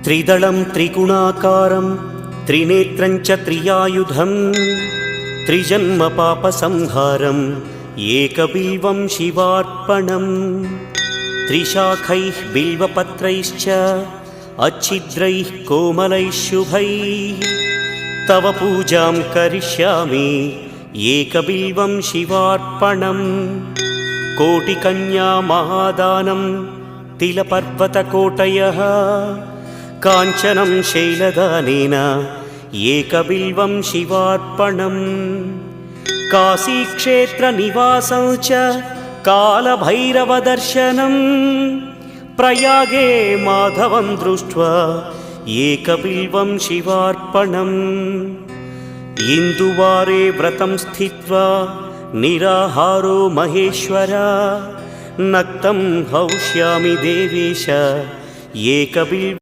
त्रिदलं त्रिगुणाकारं त्रिनेत्रं च त्रियायुधं त्रिजन्म पापसंहारम् एकबिल्वं शिवार्पणम् त्रिशाखैः बिल्वपत्रैश्च अच्छिद्रैः कोमलैः शुभैः तव पूजां करिष्यामि एकबिल्वं शिवार्पणम् कोटिकन्या महादानं तिलपर्वतकोटयः काञ्चनं शैलदानेन एकबिल्वं शिवार्पणम् काशीक्षेत्रनिवासं च कालभैरवदर्शनं प्रयागे माधवं दृष्ट्वा एकबिल्वं शिवार्पणम् इन्दुवारे व्रतं स्थित्वा निराहारो महेश्वर नक्तं हौष्यामि देवेश एकबिल्वम्